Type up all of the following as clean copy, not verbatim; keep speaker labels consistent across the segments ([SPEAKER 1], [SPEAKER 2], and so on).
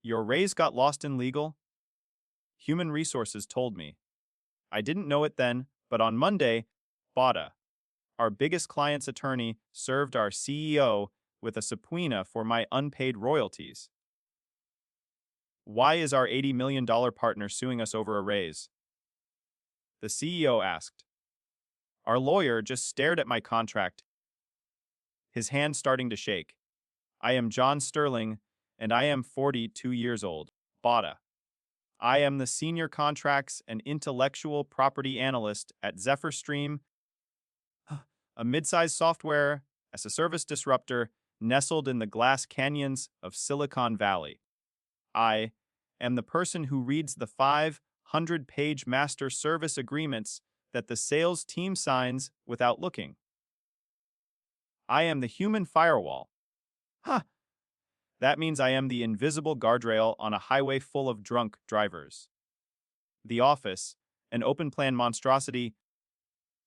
[SPEAKER 1] Your raise got lost in legal? Human resources told me. I didn't know it then, but on Monday, Bada, our biggest client's attorney, served our CEO with a subpoena for my unpaid royalties. Why is our $80 million partner suing us over a raise? The CEO asked. Our lawyer just stared at my contract, his hand starting to shake. I am John Sterling, and I am 42 years old. Bada. I am the senior contracts and intellectual property analyst at ZephyrStream, a mid-sized software as a service disruptor nestled in the glass canyons of Silicon Valley. I am the person who reads the 500-page master service agreements that the sales team signs without looking. I am the human firewall. Huh. That means I am the invisible guardrail on a highway full of drunk drivers. The office, an open-plan monstrosity,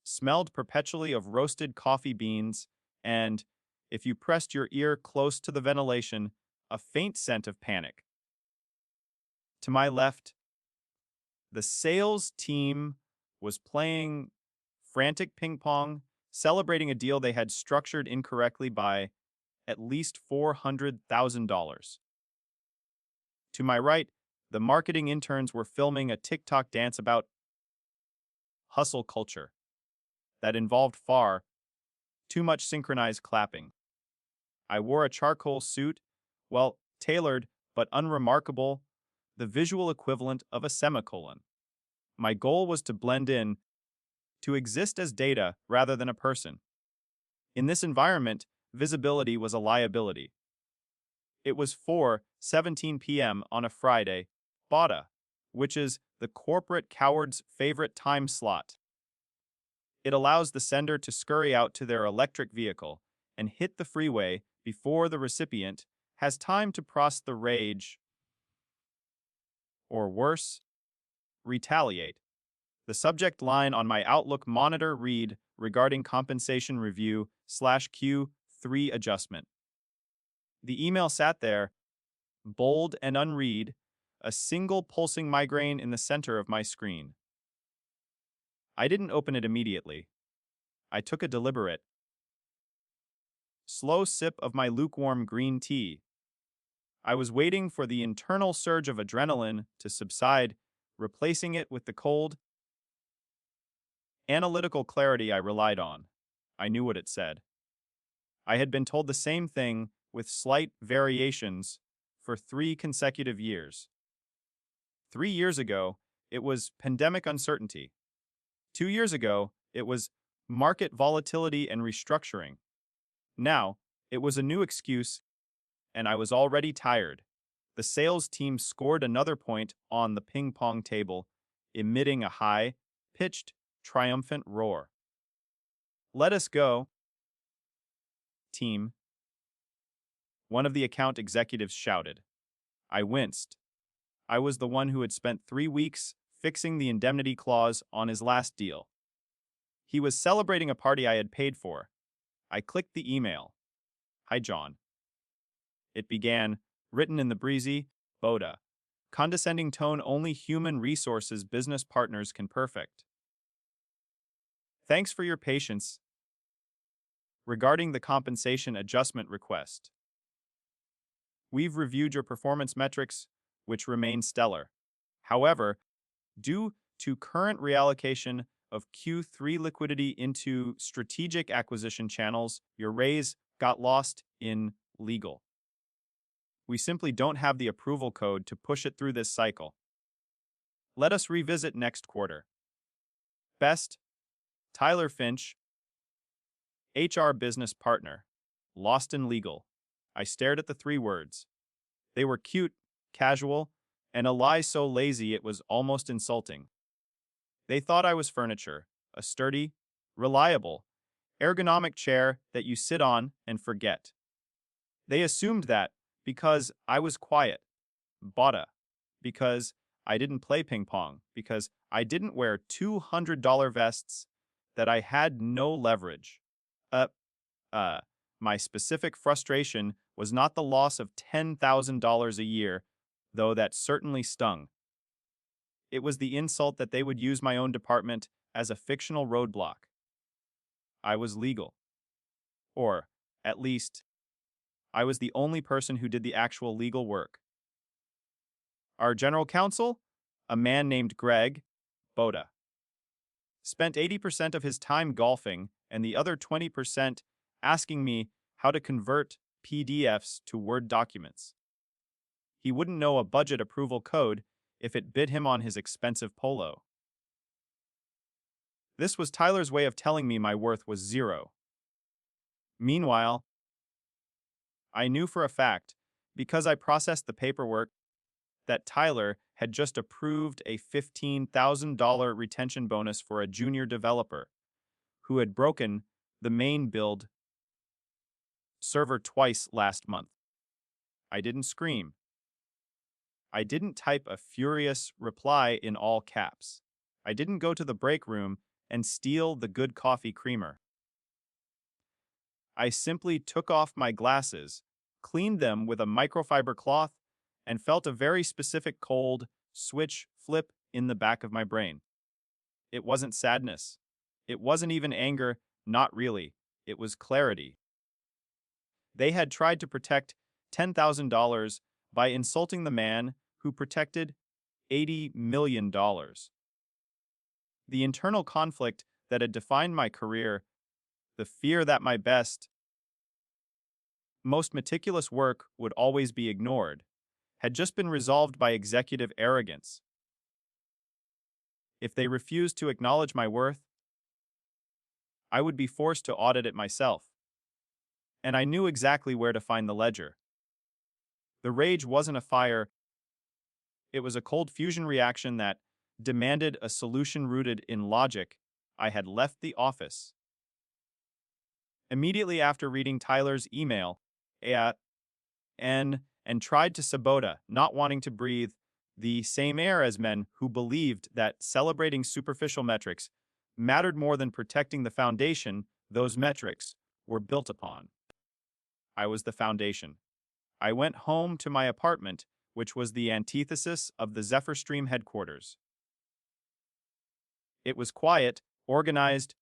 [SPEAKER 1] smelled perpetually of roasted coffee beans and, if you pressed your ear close to the ventilation, a faint scent of panic. To my left, the sales team was playing frantic ping pong, celebrating a deal they had structured incorrectly by at least $400,000. To my right, the marketing interns were filming a TikTok dance about hustle culture that involved far too much synchronized clapping. I wore a charcoal suit, well, tailored but unremarkable, the visual equivalent of a semicolon. My goal was to blend in, to exist as data rather than a person. In this environment, visibility was a liability. It was 4:17 p.m. on a Friday, Bada, which is the corporate coward's favorite time slot. It allows the sender to scurry out to their electric vehicle and hit the freeway before the recipient has time to process the rage, or worse, retaliate. The subject line on my Outlook monitor read regarding compensation review /Q3 adjustment. The email sat there, bold and unread, a single pulsing migraine in the center of my screen. I didn't open it immediately. I took a deliberate, slow sip of my lukewarm green tea. I was waiting for the internal surge of adrenaline to subside, replacing it with the cold, analytical clarity I relied on. I knew what it said. I had been told the same thing with slight variations for 3 consecutive years. 3 years ago, it was pandemic uncertainty. 2 years ago, it was market volatility and restructuring. Now, it was a new excuse, and I was already tired. The sales team scored another point on the ping-pong table, emitting a high-pitched, triumphant roar. Let us go, team, one of the account executives shouted. I winced. I was the one who had spent 3 weeks fixing the indemnity clause on his last deal. He was celebrating a party I had paid for. I clicked the email. Hi, John. It began, written in the breezy, Boda, condescending tone only human resources business partners can perfect. Thanks for your patience. Regarding the compensation adjustment request, we've reviewed your performance metrics, which remain stellar. However, due to current reallocation of Q3 liquidity into strategic acquisition channels, your raise got lost in legal. We simply don't have the approval code to push it through this cycle. Let us revisit next quarter. Best, Tyler Finch, HR business partner, lost in legal. I stared at the 3 words. They were cute, casual, and a lie so lazy it was almost insulting. They thought I was furniture, a sturdy, reliable, ergonomic chair that you sit on and forget. They assumed that because I was quiet, Bada, because I didn't play ping pong, because I didn't wear $200 vests, that I had no leverage. My specific frustration was not the loss of $10,000 a year, though that certainly stung. It was the insult that they would use my own department as a fictional roadblock. I was legal. Or, at least, I was the only person who did the actual legal work. Our general counsel, a man named Greg Boda, spent 80% of his time golfing and the other 20% asking me how to convert PDFs to Word documents. He wouldn't know a budget approval code if it bit him on his expensive polo. This was Tyler's way of telling me my worth was zero. Meanwhile, I knew for a fact, because I processed the paperwork, that Tyler had just approved a $15,000 retention bonus for a junior developer who had broken the main build server twice last month. I didn't scream. I didn't type a furious reply in all caps. I didn't go to the break room and steal the good coffee creamer. I simply took off my glasses, cleaned them with a microfiber cloth, and felt a very specific cold switch flip in the back of my brain. It wasn't sadness. It wasn't even anger, not really. It was clarity. They had tried to protect $10,000 by insulting the man who protected $80 million. The internal conflict that had defined my career, the fear that my best, most meticulous work would always be ignored, had just been resolved by executive arrogance. If they refused to acknowledge my worth, I would be forced to audit it myself. And I knew exactly where to find the ledger. The rage wasn't a fire, it was a cold fusion reaction that demanded a solution rooted in logic. I had left the office. Immediately after reading Tyler's email, and tried to sabotage, not wanting to breathe the same air as men who believed that celebrating superficial metrics mattered more than protecting the foundation those metrics were built upon. I was the foundation. I went home to my apartment, which was the antithesis of the Zephyr Stream headquarters. It was quiet, organized,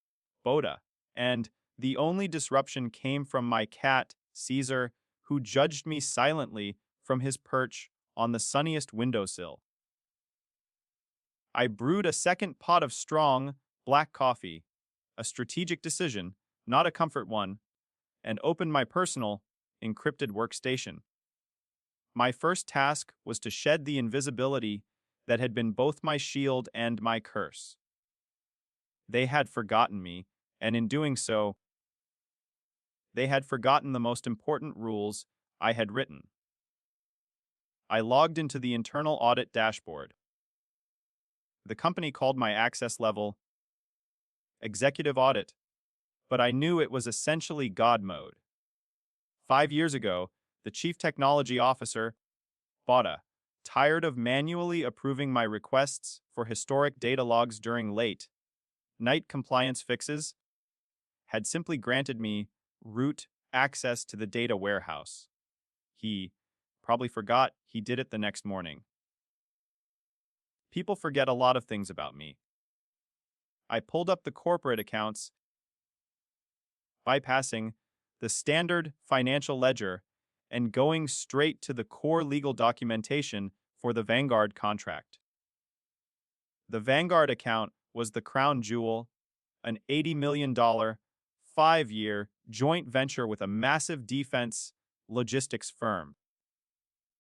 [SPEAKER 1] Boda, and the only disruption came from my cat, Caesar, who judged me silently from his perch on the sunniest windowsill. I brewed a second pot of strong, black coffee, a strategic decision, not a comfort one, and opened my personal, encrypted workstation. My first task was to shed the invisibility that had been both my shield and my curse. They had forgotten me, and in doing so, they had forgotten the most important rules I had written. I logged into the internal audit dashboard. The company called my access level Executive Audit, but I knew it was essentially God mode. 5 years ago, the Chief Technology Officer, Bada, tired of manually approving my requests for historic data logs during late night compliance fixes, had simply granted me root access to the data warehouse. He probably forgot he did it the next morning. People forget a lot of things about me. I pulled up the corporate accounts, bypassing the standard financial ledger and going straight to the core legal documentation for the Vanguard contract. The Vanguard account was the crown jewel, an $80 million, 5-year joint venture with a massive defense logistics firm.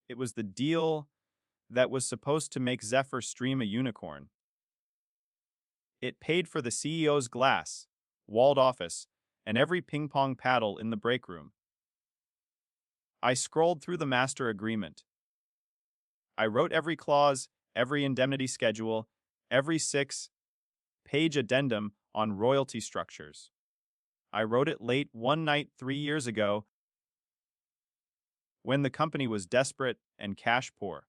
[SPEAKER 1] It was the deal that was supposed to make Zephyr Stream a unicorn. It paid for the CEO's glass, walled office, and every ping-pong paddle in the break room. I scrolled through the master agreement. I wrote every clause, every indemnity schedule, every 6-page addendum on royalty structures. I wrote it late one night 3 years ago when the company was desperate and cash poor.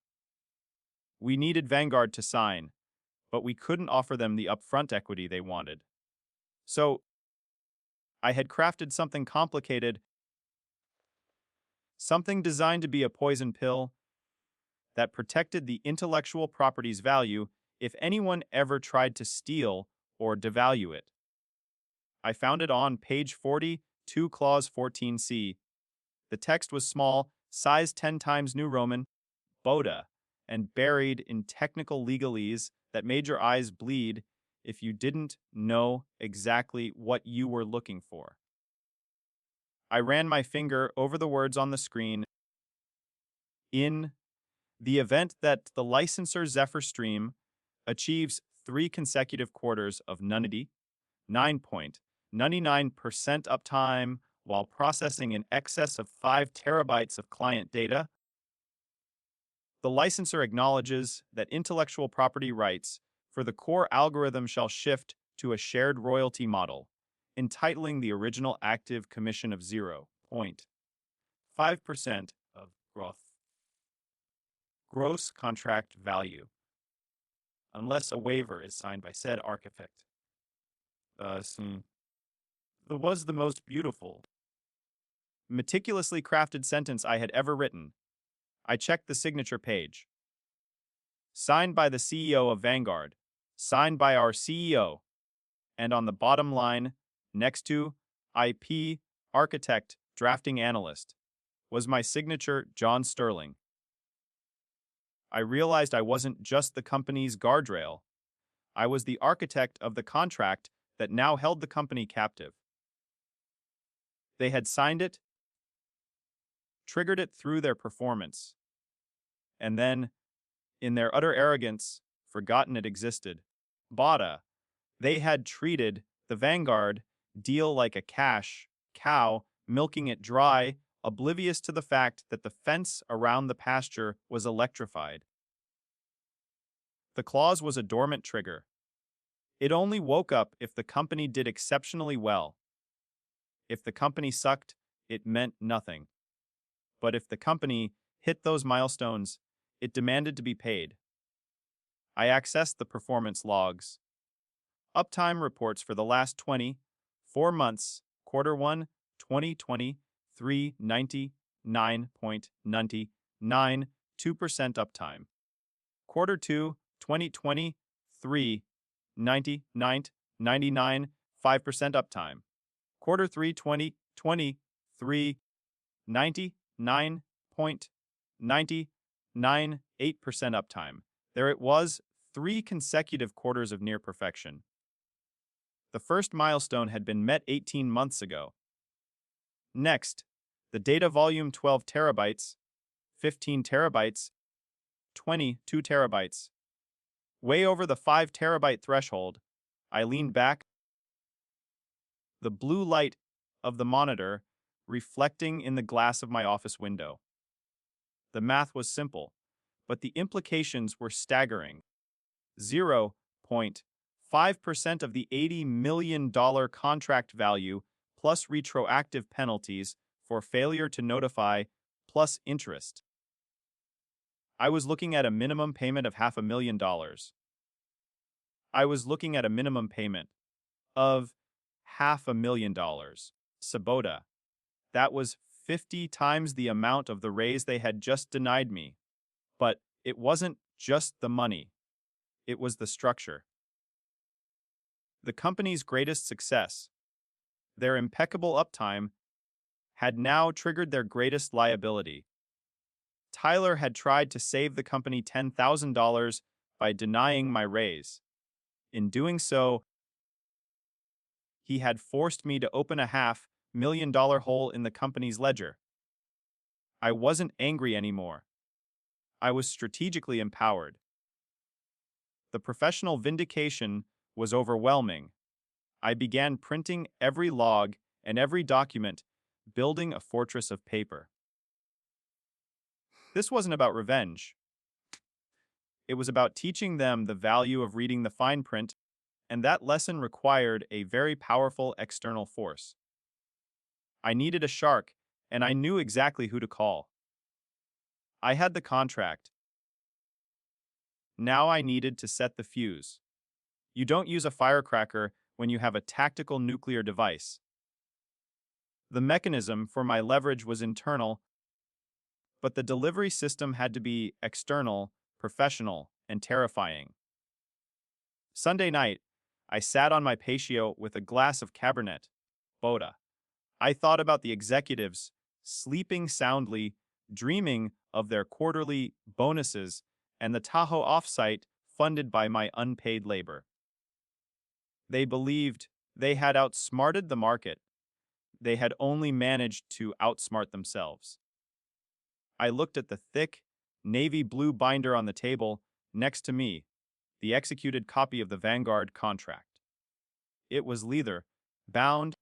[SPEAKER 1] We needed Vanguard to sign, but we couldn't offer them the upfront equity they wanted. So, I had crafted something complicated, something designed to be a poison pill that protected the intellectual property's value if anyone ever tried to steal or devalue it. I found it on page 42, clause 14c. The text was small, size 10 times New Roman, Boda, and buried in technical legalese that made your eyes bleed if you didn't know exactly what you were looking for. I ran my finger over the words on the screen. In the event that the licensor Zephyr Stream achieves 3 consecutive quarters of nullity, 9.99% uptime while processing in excess of 5 terabytes of client data, the licensor acknowledges that intellectual property rights for the core algorithm shall shift to a shared royalty model, entitling the original active commission of 0.5% of gross contract value, unless a waiver is signed by said architect. That was the most beautiful, meticulously crafted sentence I had ever written. I checked the signature page. Signed by the CEO of Vanguard, signed by our CEO, and on the bottom line, next to IP, architect, drafting analyst, was my signature, John Sterling. I realized I wasn't just the company's guardrail. I was the architect of the contract that now held the company captive. They had signed it, triggered it through their performance, and then, in their utter arrogance, forgotten it existed. Bada, they had treated the Vanguard deal like a cash cow, milking it dry, oblivious to the fact that the fence around the pasture was electrified. The clause was a dormant trigger. It only woke up if the company did exceptionally well. If the company sucked, it meant nothing. But if the company hit those milestones, it demanded to be paid. I accessed the performance logs. Uptime reports for the last 4 months, quarter 1, 2023, 99.99, 2% uptime. Quarter 2, 2023, 99, 5% uptime. Quarter 3, 2023, 99.99, 8% uptime. There it was, 3 consecutive quarters of near perfection. The first milestone had been met 18 months ago. Next, the data volume 12 terabytes, 15 terabytes, 22 terabytes. Way over the 5 terabyte threshold, I leaned back, the blue light of the monitor reflecting in the glass of my office window. The math was simple, but the implications were staggering. 0.5% of the $80 million contract value plus retroactive penalties for failure to notify plus interest. I was looking at a minimum payment of $500,000. I was looking at a minimum payment of $500,000. Sabota. That was 50 times the amount of the raise they had just denied me. But it wasn't just the money. It was the structure. The company's greatest success, their impeccable uptime, had now triggered their greatest liability. Tyler had tried to save the company $10,000 by denying my raise. In doing so, he had forced me to open a $500,000 hole in the company's ledger. I wasn't angry anymore. I was strategically empowered. The professional vindication was overwhelming. I began printing every log and every document, building a fortress of paper. This wasn't about revenge. It was about teaching them the value of reading the fine print, and that lesson required a very powerful external force. I needed a shark, and I knew exactly who to call. I had the contract. Now I needed to set the fuse. You don't use a firecracker when you have a tactical nuclear device. The mechanism for my leverage was internal. but the delivery system had to be external, professional, and terrifying. Sunday night, I sat on my patio with a glass of Cabernet, Boda. I thought about the executives, sleeping soundly, dreaming of their quarterly bonuses, and the Tahoe offsite funded by my unpaid labor. They believed they had outsmarted the market. They had only managed to outsmart themselves. I looked at the thick, navy blue binder on the table next to me, the executed copy of the Vanguard contract. It was leather, bound,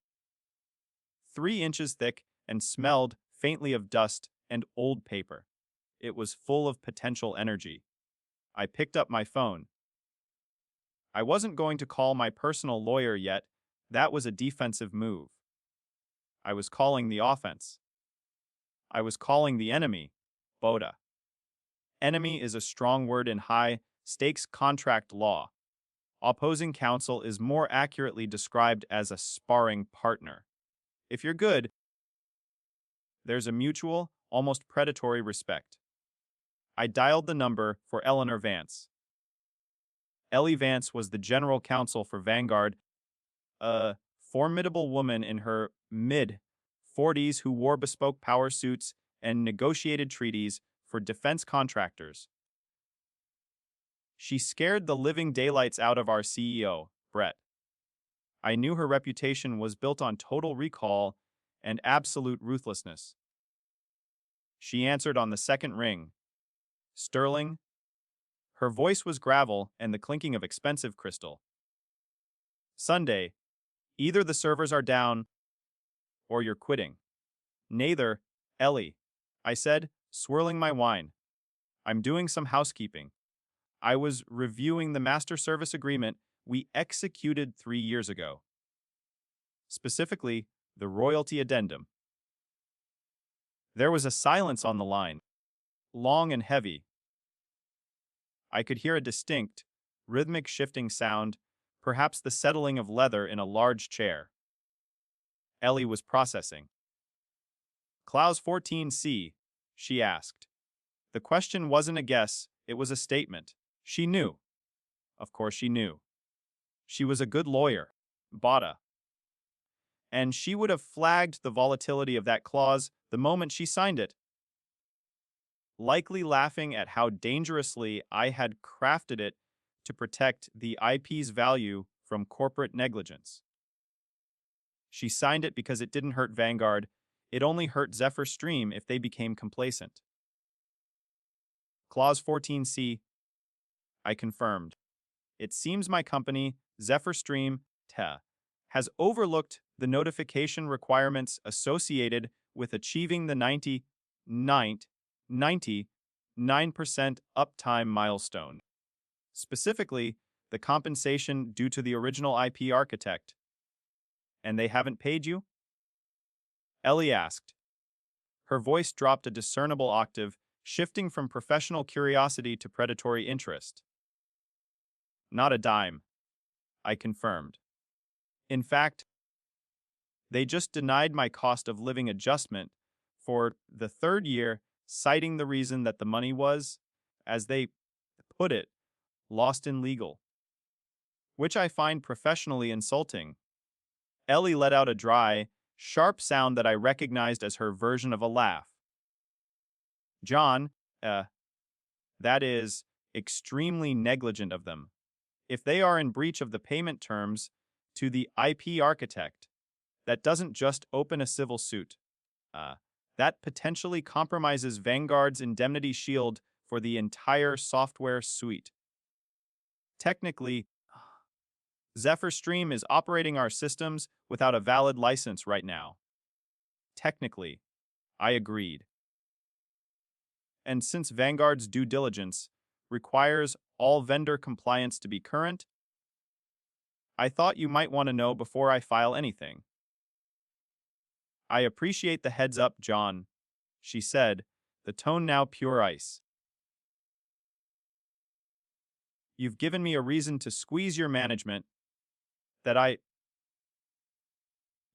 [SPEAKER 1] 3 inches thick, and smelled faintly of dust and old paper. It was full of potential energy. I picked up my phone. I wasn't going to call my personal lawyer yet. That was a defensive move. I was calling the offense. I was calling the enemy, Boda. Enemy is a strong word in high-stakes contract law. Opposing counsel is more accurately described as a sparring partner. If you're good, there's a mutual, almost predatory respect. I dialed the number for Eleanor Vance. Ellie Vance was the general counsel for Vanguard, a formidable woman in her mid-40s who wore bespoke power suits and negotiated treaties for defense contractors. She scared the living daylights out of our CEO, Brett. I knew her reputation was built on total recall and absolute ruthlessness. She answered on the second ring. Sterling. Her voice was gravel and the clinking of expensive crystal. Sunday. Either the servers are down or you're quitting. Neither, Ellie, I said, swirling my wine. I'm doing some housekeeping. I was reviewing the master service agreement we executed 3 years ago. Specifically, the royalty addendum. There was a silence on the line, long and heavy. I could hear a distinct, rhythmic shifting sound, perhaps the settling of leather in a large chair. Ellie was processing. Clause 14C, she asked. The question wasn't a guess, it was a statement. She knew. Of course she knew. She was a good lawyer, Bada. And she would have flagged the volatility of that clause the moment she signed it, likely laughing at how dangerously I had crafted it to protect the IP's value from corporate negligence. She signed it because it didn't hurt Vanguard, it only hurt Zephyr Stream if they became complacent. Clause 14C, I confirmed. It seems my company, Zephyr Stream, has overlooked the notification requirements associated with achieving the 99% uptime milestone. Specifically, the compensation due to the original IP architect. And they haven't paid you? Ellie asked. Her voice dropped a discernible octave, shifting from professional curiosity to predatory interest. Not a dime, I confirmed. In fact, they just denied my cost of living adjustment for the third year, citing the reason that the money was, as they put it, lost in legal. Which I find professionally insulting. Ellie let out a dry, sharp sound that I recognized as her version of a laugh. John, that is extremely negligent of them. If they are in breach of the payment terms to the IP architect, that doesn't just open a civil suit. That potentially compromises Vanguard's indemnity shield for the entire software suite. Technically, Zephyr Stream is operating our systems without a valid license right now. Technically, I agreed. And since Vanguard's due diligence requires all vendor compliance to be current, I thought you might want to know before I file anything. I appreciate the heads up, John, she said, the tone now pure ice. You've given me a reason to squeeze your management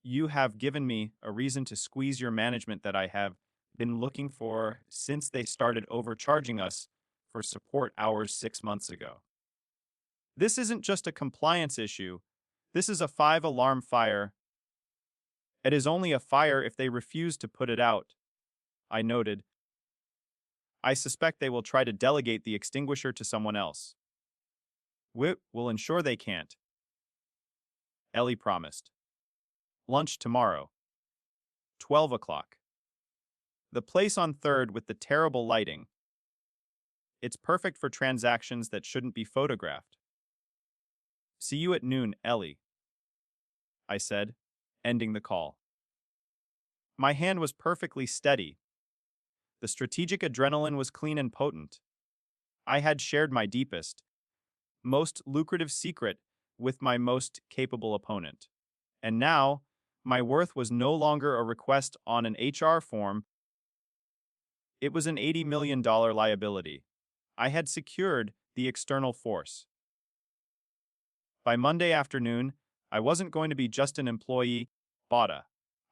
[SPEAKER 1] You have given me a reason to squeeze your management that I have been looking for since they started overcharging us for support hours 6 months ago. This isn't just a compliance issue. This is a 5 alarm fire. It is only a fire if they refuse to put it out, I noted. I suspect they will try to delegate the extinguisher to someone else. We will ensure they can't, Ellie promised. Lunch tomorrow. 12 o'clock. The place on 3rd with the terrible lighting. It's perfect for transactions that shouldn't be photographed. See you at noon, Ellie, I said, ending the call. My hand was perfectly steady. The strategic adrenaline was clean and potent. I had shared my deepest, most lucrative secret with my most capable opponent. And now, my worth was no longer a request on an HR form. It was an $80 million liability. I had secured the external force. By Monday afternoon, I wasn't going to be just an employee, Bada.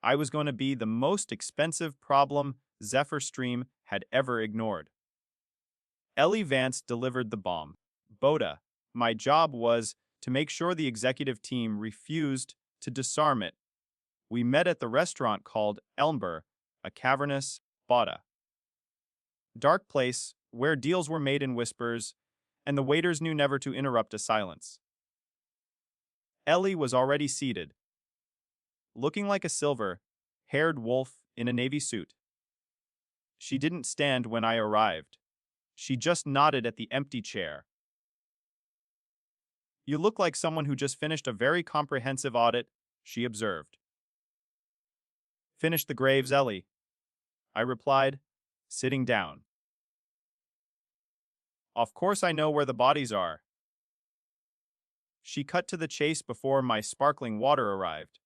[SPEAKER 1] I was going to be the most expensive problem Zephyr Stream had ever ignored. Ellie Vance delivered the bomb. Boda, my job was to make sure the executive team refused to disarm it. We met at the restaurant called Elmber, a cavernous Bada. Dark place where deals were made in whispers, and the waiters knew never to interrupt a silence. Ellie was already seated, looking like a silver-haired wolf in a navy suit. She didn't stand when I arrived. She just nodded at the empty chair. You look like someone who just finished a very comprehensive audit, she observed. Finished the graves, Ellie, I replied, sitting down. Of course I know where the bodies are. She cut to the chase before my sparkling water arrived.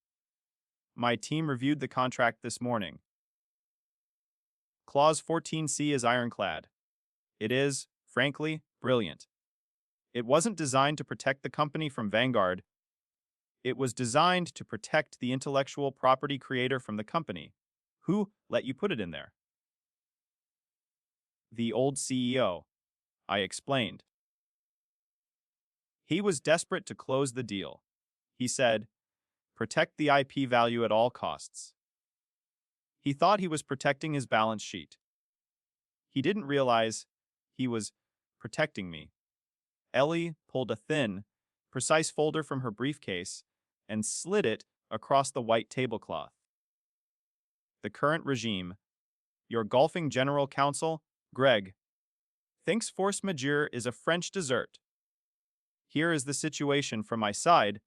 [SPEAKER 1] My team reviewed the contract this morning. Clause 14C is ironclad. It is, frankly, brilliant. It wasn't designed to protect the company from Vanguard. It was designed to protect the intellectual property creator from the company. Who let you put it in there? The old CEO, I explained. He was desperate to close the deal. He said, protect the IP value at all costs. He thought he was protecting his balance sheet. He didn't realize he was protecting me. Ellie pulled a thin, precise folder from her briefcase and slid it across the white tablecloth. The current regime, your golfing general counsel, Greg, thinks force majeure is a French dessert. Here is the situation from my side.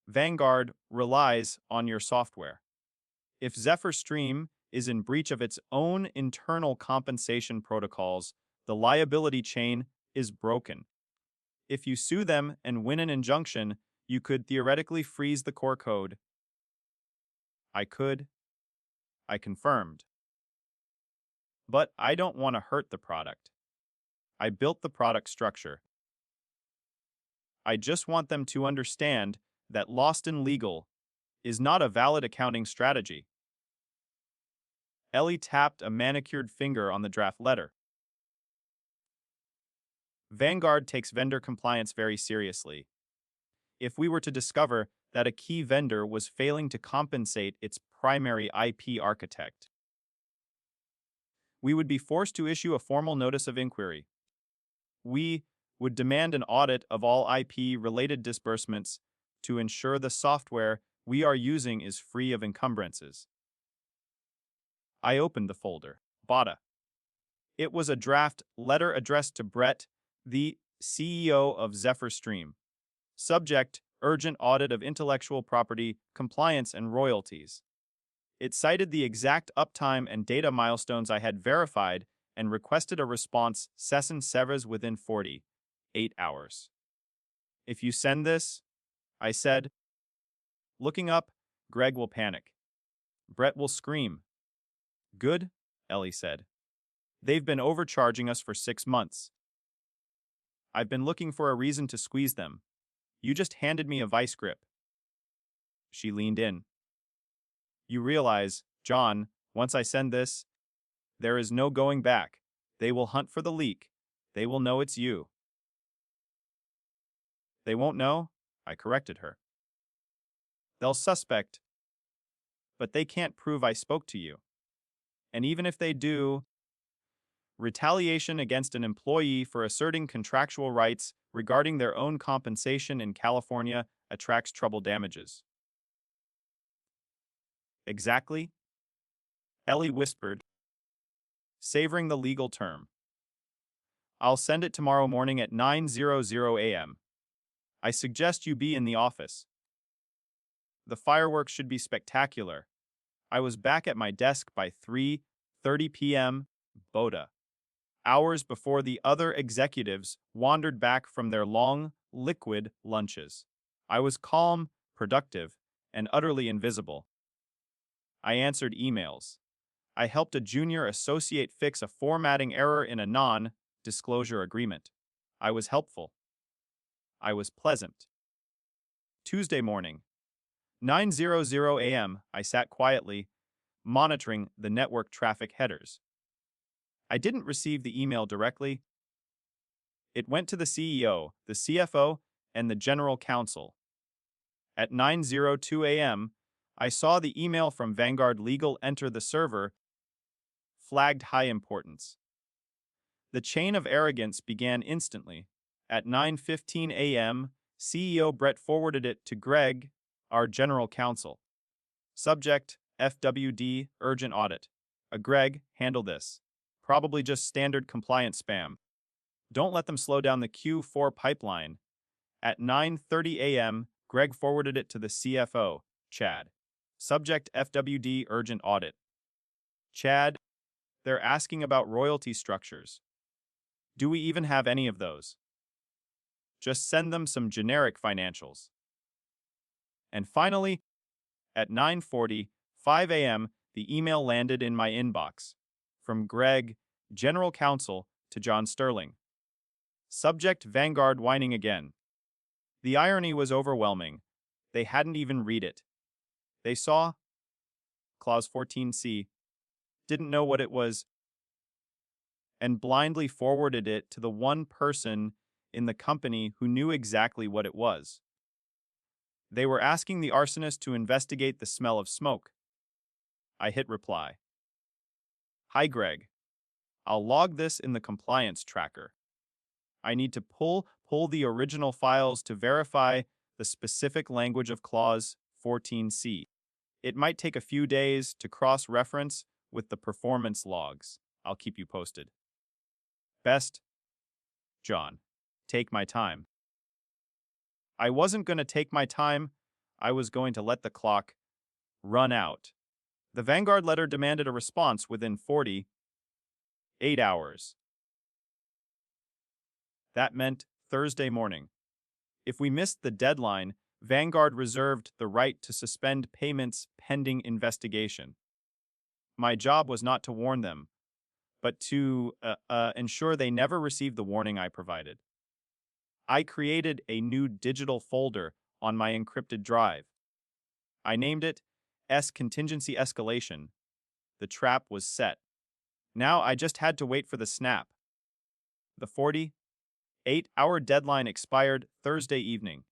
[SPEAKER 1] Vanguard relies on your software. If Zephyr Stream is in breach of its own internal compensation protocols, the liability chain is broken. If you sue them and win an injunction, you could theoretically freeze the core code. I could. I confirmed. But I don't want to hurt the product. I built the product structure. I just want them to understand that lost in legal is not a valid accounting strategy. Ellie tapped a manicured finger on the draft letter. Vanguard takes vendor compliance very seriously. If we were to discover that a key vendor was failing to compensate its primary IP architect, we would be forced to issue a formal notice of inquiry. We would demand an audit of all IP-related disbursements to ensure the software we are using is free of encumbrances. I opened the folder. Bada. It was a draft letter addressed to Brett, the CEO of Zephyr Stream. Subject, urgent audit of intellectual property, compliance, and royalties. It cited the exact uptime and data milestones I had verified and requested a response cessant sevres within 48 hours. If you send this, I said, looking up, Greg will panic. Brett will scream. Good, Ellie said. They've been overcharging us for 6 months. I've been looking for a reason to squeeze them. You just handed me a vice grip. She leaned in. You realize, John, once I send this, There is no going back. They will hunt for the leak. They will know it's you. They won't know, I corrected her. They'll suspect, but they can't prove I spoke to you. And even if they do, retaliation against an employee for asserting contractual rights regarding their own compensation in California attracts trouble damages. Exactly? Ellie whispered, savoring the legal term. I'll send it tomorrow morning at 9:00 a.m. I suggest you be in the office. The fireworks should be spectacular. I was back at my desk by 3:30 p.m. Boda, hours before the other executives wandered back from their long, liquid lunches. I was calm, productive, and utterly invisible. I answered emails. I helped a junior associate fix a formatting error in a non-disclosure agreement. I was helpful. I was pleasant. Tuesday morning, 9:00 a.m., I sat quietly, monitoring the network traffic headers. I didn't receive the email directly. It went to the CEO, the CFO, and the general counsel. At 9:02 a.m., I saw the email from Vanguard Legal enter the server, flagged high importance. The chain of arrogance began instantly. At 9:15 a.m., CEO Brett forwarded it to Greg, our general counsel. Subject, FWD, urgent audit. Greg, handle this. Probably just standard compliance spam. Don't let them slow down the Q4 pipeline. At 9:30 a.m., Greg forwarded it to the CFO, Chad. Subject, FWD, urgent audit. Chad, they're asking about royalty structures. Do we even have any of those? Just send them some generic financials. And finally, at 9:45 a.m., the email landed in my inbox. From Greg, General Counsel, to John Sterling. Subject, Vanguard whining again. The irony was overwhelming. They hadn't even read it. They saw Clause 14C, didn't know what it was, and blindly forwarded it to the one person in the company who knew exactly what it was. They were asking the arsonist to investigate the smell of smoke. I hit reply. Hi, Greg. I'll log this in the compliance tracker. I need to pull the original files to verify the specific language of Clause 14C. It might take a few days to cross-reference with the performance logs. I'll keep you posted. Best, John. Take my time. I wasn't going to take my time. I was going to let the clock run out. The Vanguard letter demanded a response within 48 hours. That meant Thursday morning. If we missed the deadline, Vanguard reserved the right to suspend payments pending investigation. My job was not to warn them, but to ensure they never received the warning I provided. I created a new digital folder on my encrypted drive. I named it S Contingency Escalation. The trap was set. Now I just had to wait for the snap. The 48-hour deadline expired Thursday evening.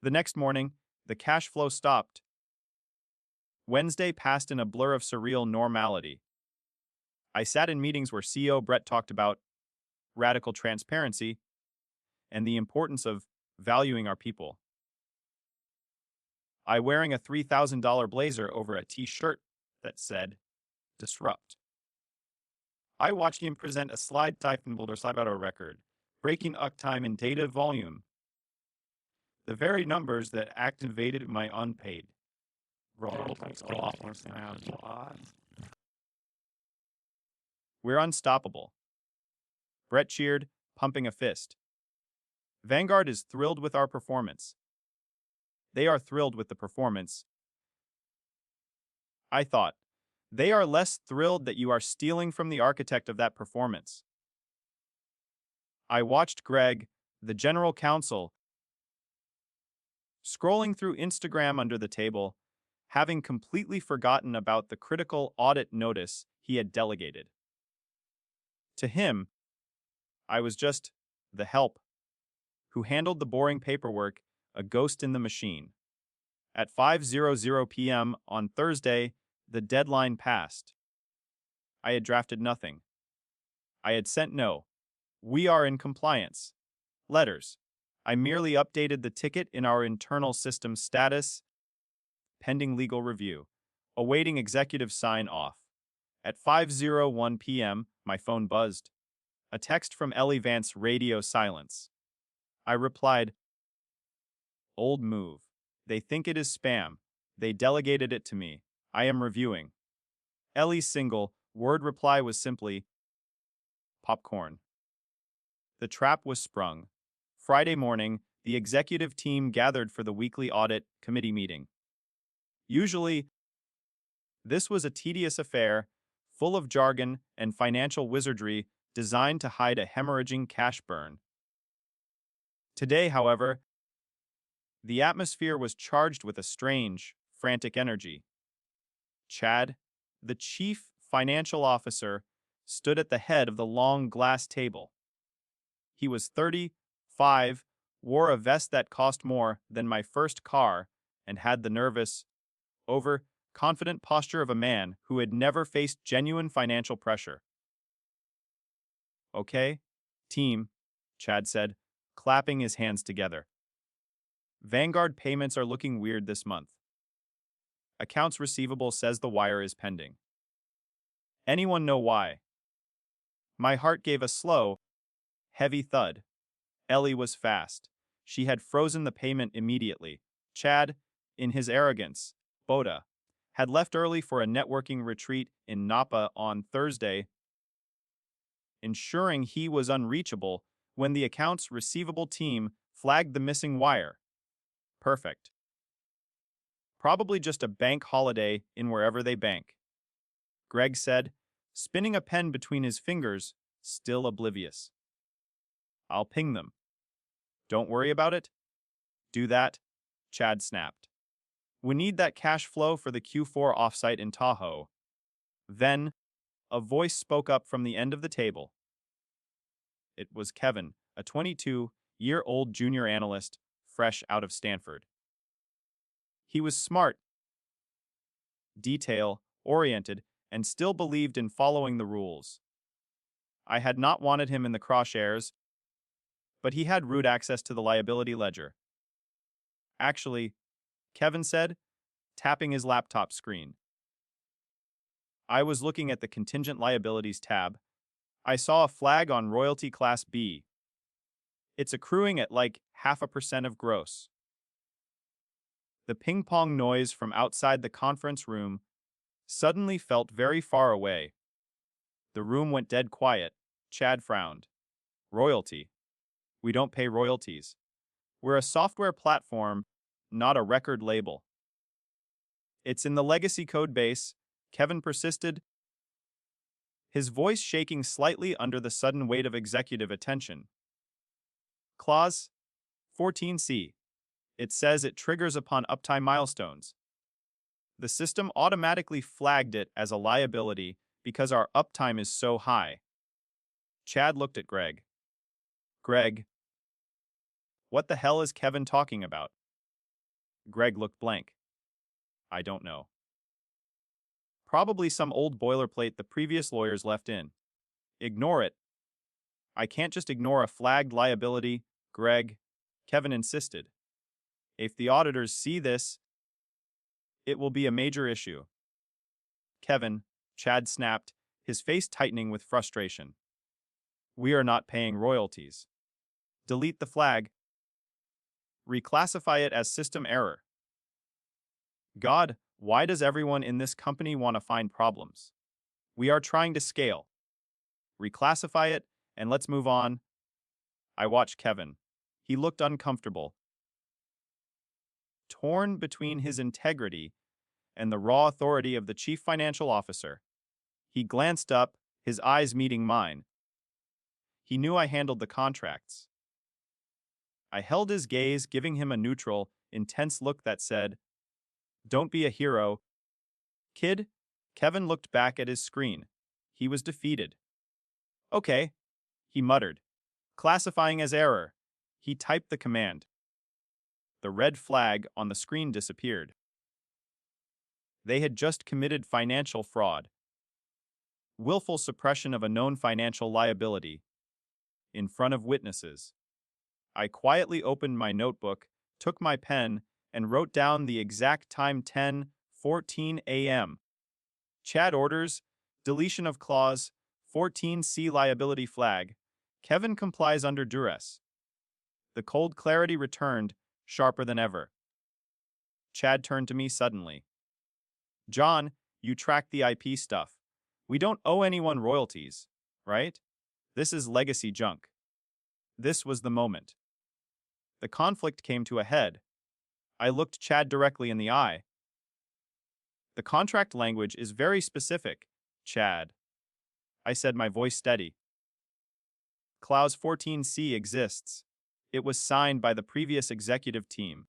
[SPEAKER 1] The next morning, the cash flow stopped. Wednesday passed in a blur of surreal normality. I sat in meetings where CEO Brett talked about radical transparency and the importance of valuing our people. I wearing a $3,000 blazer over a t-shirt that said, Disrupt. I watched him present a slide type and boulder slide out a record, breaking uptime and data volume. The very numbers that activated my unpaid. We're unstoppable. Brett cheered, pumping a fist. Vanguard is thrilled with our performance. They are thrilled with the performance. I thought, they are less thrilled that you are stealing from the architect of that performance. I watched Greg, the general counsel, scrolling through Instagram under the table, having completely forgotten about the critical audit notice he had delegated. To him, I was just the help who handled the boring paperwork, a ghost in the machine. At 5:00 p.m. on Thursday, the deadline passed. I had drafted nothing. I had sent no "We are in compliance" letters. I merely updated the ticket in our internal system status, pending legal review, awaiting executive sign-off. At 5:01 p.m., my phone buzzed. A text from Ellie Vance radio silence. I replied, "Old move. They think it is spam. They delegated it to me. I am reviewing." Ellie's single word reply was simply, "Popcorn." The trap was sprung. Friday morning, the executive team gathered for the weekly audit committee meeting. Usually, this was a tedious affair, full of jargon and financial wizardry designed to hide a hemorrhaging cash burn. Today, however, the atmosphere was charged with a strange, frantic energy. Chad, the chief financial officer, stood at the head of the long glass table. He was 35, wore a vest that cost more than my first car, and had the nervous, overconfident posture of a man who had never faced genuine financial pressure. "Okay, team," Chad said, clapping his hands together. "Vanguard payments are looking weird this month. Accounts receivable says the wire is pending. Anyone know why?" My heart gave a slow, heavy thud. Ellie was fast. She had frozen the payment immediately. Chad, in his arrogance, Boda, had left early for a networking retreat in Napa on Thursday, ensuring he was unreachable when the accounts receivable team flagged the missing wire. Perfect. Probably just a bank holiday in wherever they bank, Greg said, spinning a pen between his fingers, still oblivious. "I'll ping them." "Don't worry about it." "Do that," Chad snapped. "We need that cash flow for the Q4 offsite in Tahoe." Then, a voice spoke up from the end of the table. It was Kevin, a 22-year-old junior analyst, fresh out of Stanford. He was smart, detail-oriented, and still believed in following the rules. I had not wanted him in the crosshairs, but he had root access to the liability ledger. "Actually," Kevin said, tapping his laptop screen. "I was looking at the contingent liabilities tab. I saw a flag on royalty class B. It's accruing at like 0.5% of gross." The ping-pong noise from outside the conference room suddenly felt very far away. The room went dead quiet. Chad frowned. "Royalty. We don't pay royalties. We're a software platform, not a record label." "It's in the legacy code base," Kevin persisted, his voice shaking slightly under the sudden weight of executive attention. "Clause 14C. It says it triggers upon uptime milestones. The system automatically flagged it as a liability because our uptime is so high." Chad looked at Greg. "Greg, what the hell is Kevin talking about?" Greg looked blank. "I don't know. Probably some old boilerplate the previous lawyers left in. Ignore it." "I can't just ignore a flagged liability, Greg," Kevin insisted. "If the auditors see this, it will be a major issue." "Kevin," Chad snapped, his face tightening with frustration. "We are not paying royalties. Delete the flag. Reclassify it as system error." "God, why does everyone in this company want to find problems? We are trying to scale. Reclassify it, and let's move on." I watched Kevin. He looked uncomfortable, torn between his integrity and the raw authority of the chief financial officer. He glanced up, his eyes meeting mine. He knew I handled the contracts. I held his gaze, giving him a neutral, intense look that said, "Don't be a hero, kid." Kevin looked back at his screen. He was defeated. Okay, he muttered. Classifying as error. He typed the command. The red flag on the screen disappeared. They had just committed financial fraud. Willful suppression of a known financial liability. In front of witnesses. I quietly opened my notebook, took my pen, and wrote down the exact time 10:14 a.m. Chad orders, deletion of clause, 14C liability flag. Kevin complies under duress. The cold clarity returned, sharper than ever. Chad turned to me suddenly. John, you track the IP stuff. We don't owe anyone royalties, right? This is legacy junk. This was the moment. The conflict came to a head. I looked Chad directly in the eye. The contract language is very specific, Chad. I said, my voice steady. Clause 14C exists. It was signed by the previous executive team.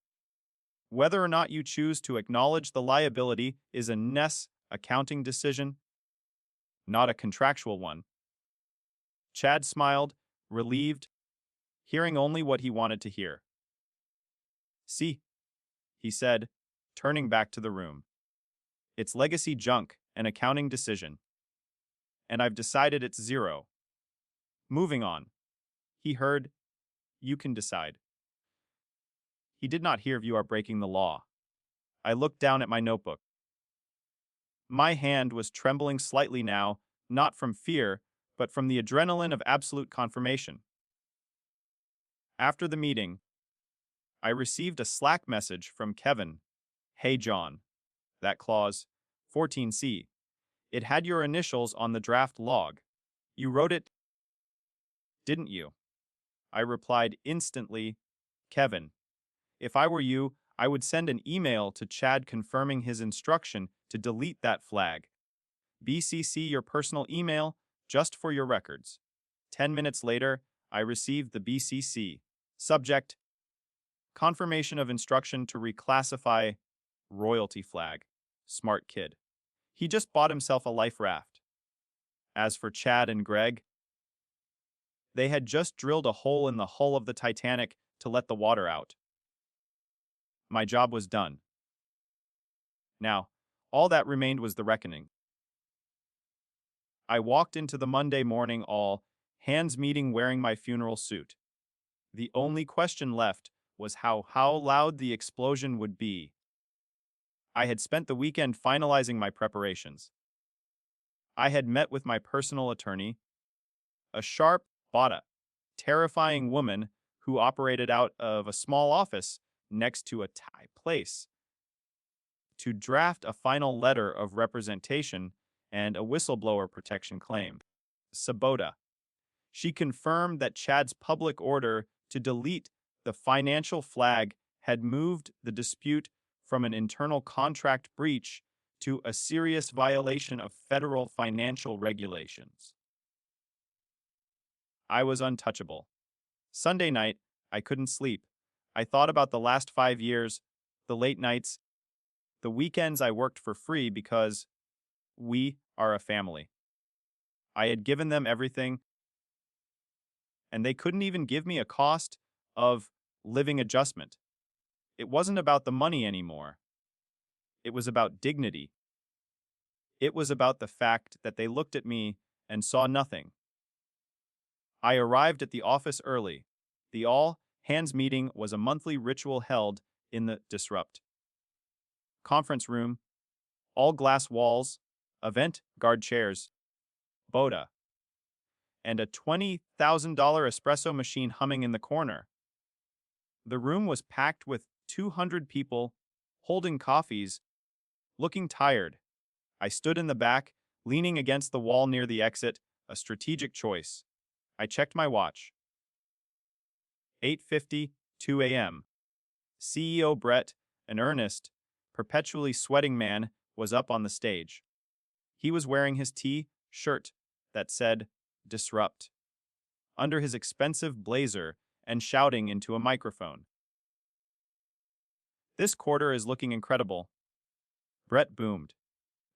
[SPEAKER 1] Whether or not you choose to acknowledge the liability is a NES accounting decision, not a contractual one. Chad smiled, relieved, hearing only what he wanted to hear. See, he said, turning back to the room. It's legacy junk, an accounting decision. And I've decided it's zero. Moving on. He heard, you can decide. He did not hear you are breaking the law. I looked down at my notebook. My hand was trembling slightly now, not from fear, but from the adrenaline of absolute confirmation. After the meeting, I received a Slack message from Kevin. Hey John, that clause, 14C, it had your initials on the draft log. You wrote it, didn't you? I replied instantly, Kevin, if I were you, I would send an email to Chad confirming his instruction to delete that flag. BCC your personal email just for your records. 10 minutes later, I received the BCC. Subject, confirmation of instruction to reclassify royalty flag. Smart kid. He just bought himself a life raft. As for Chad and Greg, they had just drilled a hole in the hull of the Titanic to let the water out. My job was done. Now, all that remained was the reckoning. I walked into the Monday morning all hands meeting wearing my funeral suit. The only question left was how loud the explosion would be. I had spent the weekend finalizing my preparations. I had met with my personal attorney, a sharp, but terrifying woman who operated out of a small office next to a Thai place, to draft a final letter of representation and a whistleblower protection claim. Sabota. She confirmed that Chad's public order to delete the financial flag had moved the dispute from an internal contract breach to a serious violation of federal financial regulations. I was untouchable. Sunday night, I couldn't sleep. I thought about the last 5 years, the late nights, the weekends I worked for free because we are a family. I had given them everything, and they couldn't even give me a cost of living adjustment. It wasn't about the money anymore. It was about dignity. It was about the fact that they looked at me and saw nothing. I arrived at the office early. The all-hands meeting was a monthly ritual held in the Disrupt conference room, all glass walls, event guard chairs, Boda, and a $20,000 espresso machine humming in the corner. The room was packed with 200 people, holding coffees, looking tired. I stood in the back, leaning against the wall near the exit, a strategic choice. I checked my watch. 8:52 a.m. CEO Brett, an earnest, perpetually sweating man, was up on the stage. He was wearing his T-shirt that said, Disrupt, under his expensive blazer and shouting into a microphone. This quarter is looking incredible. Brett boomed.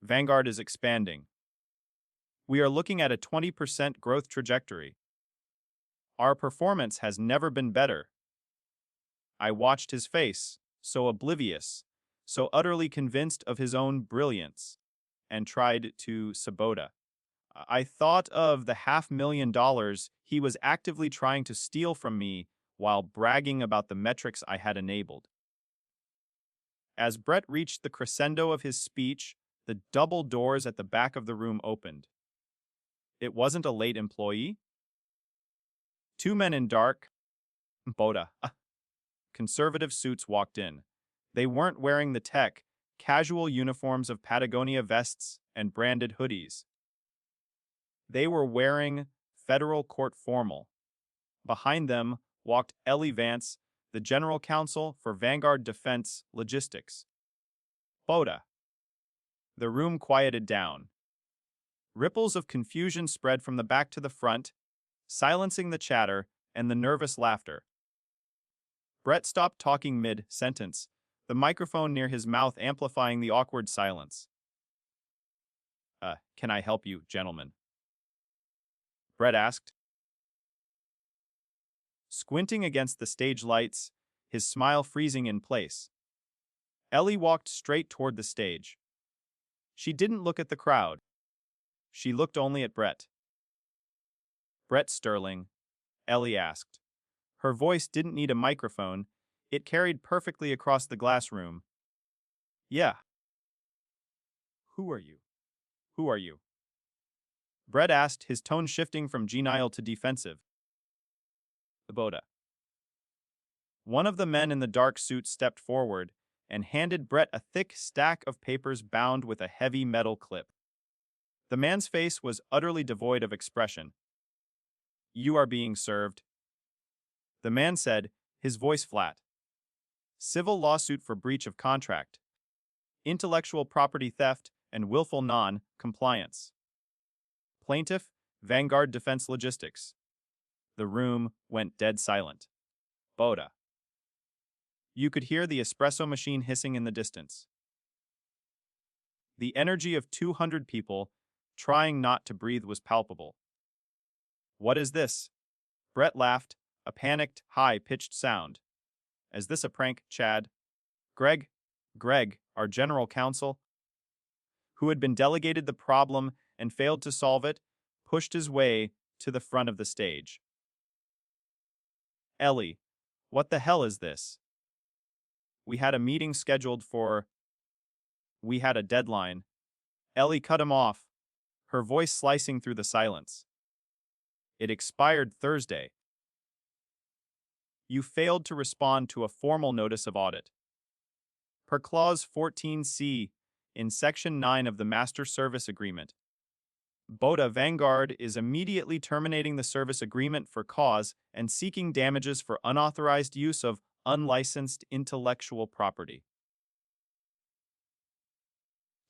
[SPEAKER 1] Vanguard is expanding. We are looking at a 20% growth trajectory. Our performance has never been better. I watched his face, so oblivious, so utterly convinced of his own brilliance, and tried to sabotage. I thought of the $500,000 he was actively trying to steal from me while bragging about the metrics I had enabled. As Brett reached the crescendo of his speech, the double doors at the back of the room opened. It wasn't a late employee. Two men in dark, Boda, conservative suits walked in. They weren't wearing the tech, casual uniforms of Patagonia vests and branded hoodies. They were wearing federal court formal. Behind them walked Ellie Vance, the general counsel for Vanguard Defense Logistics. Boda. The room quieted down. Ripples of confusion spread from the back to the front, silencing the chatter and the nervous laughter. Brett stopped talking mid-sentence, the microphone near his mouth amplifying the awkward silence. Can I help you, gentlemen? Brett asked. Squinting against the stage lights, his smile freezing in place. Ellie walked straight toward the stage. She didn't look at the crowd. She looked only at Brett. Brett Sterling, Ellie asked. Her voice didn't need a microphone. It carried perfectly across the glass room. Yeah. Who are you? Who are you? Brett asked, his tone shifting from genial to defensive. Boda. One of the men in the dark suit stepped forward and handed Brett a thick stack of papers bound with a heavy metal clip. The man's face was utterly devoid of expression. You are being served. The man said, his voice flat. Civil lawsuit for breach of contract, intellectual property theft, and willful non-compliance. Plaintiff, Vanguard Defense Logistics. The room went dead silent. Boda. You could hear the espresso machine hissing in the distance. The energy of 200 people trying not to breathe was palpable. What is this? Brett laughed, a panicked, high-pitched sound. Is this a prank, Chad? Greg, our general counsel, who had been delegated the problem and failed to solve it, pushed his way to the front of the stage. Ellie, what the hell is this? We had a meeting scheduled for... We had a deadline. Ellie cut him off, her voice slicing through the silence. It expired Thursday. You failed to respond to a formal notice of audit. Per Clause 14C in Section 9 of the Master Service Agreement, Boda Vanguard is immediately terminating the service agreement for cause and seeking damages for unauthorized use of unlicensed intellectual property.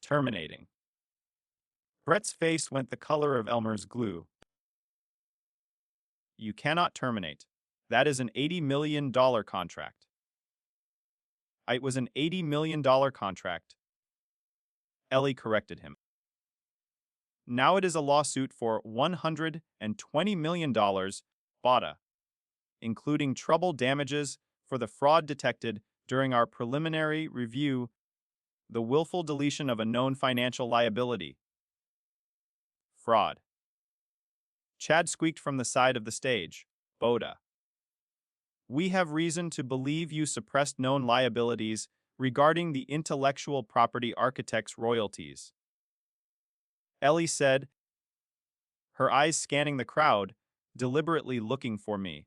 [SPEAKER 1] Terminating. Brett's face went the color of Elmer's glue. You cannot terminate. That is an $80 million contract. It was an $80 million contract. Ellie corrected him. Now it is a lawsuit for $120 million, Boda, including treble damages for the fraud detected during our preliminary review, the willful deletion of a known financial liability. Fraud. Chad squeaked from the side of the stage. Boda. We have reason to believe you suppressed known liabilities regarding the intellectual property architect's royalties. Ellie said, her eyes scanning the crowd, deliberately looking for me.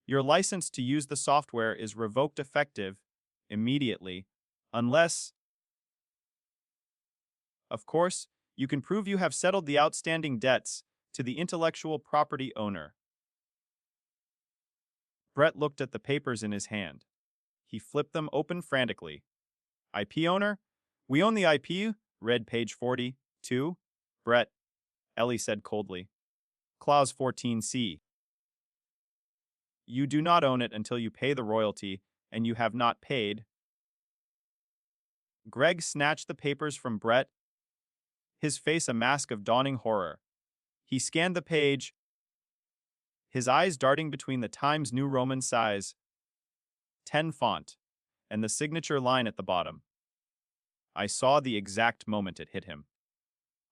[SPEAKER 1] Your license to use the software is revoked effective immediately, unless, of course, you can prove you have settled the outstanding debts to the intellectual property owner. Brett looked at the papers in his hand. He flipped them open frantically. IP owner? We own the IP, read page 42. Brett, Ellie said coldly. Clause 14C. You do not own it until you pay the royalty, and you have not paid. Greg snatched the papers from Brett, his face a mask of dawning horror. He scanned the page, his eyes darting between the Times New Roman size 10 font and the signature line at the bottom. I saw the exact moment it hit him.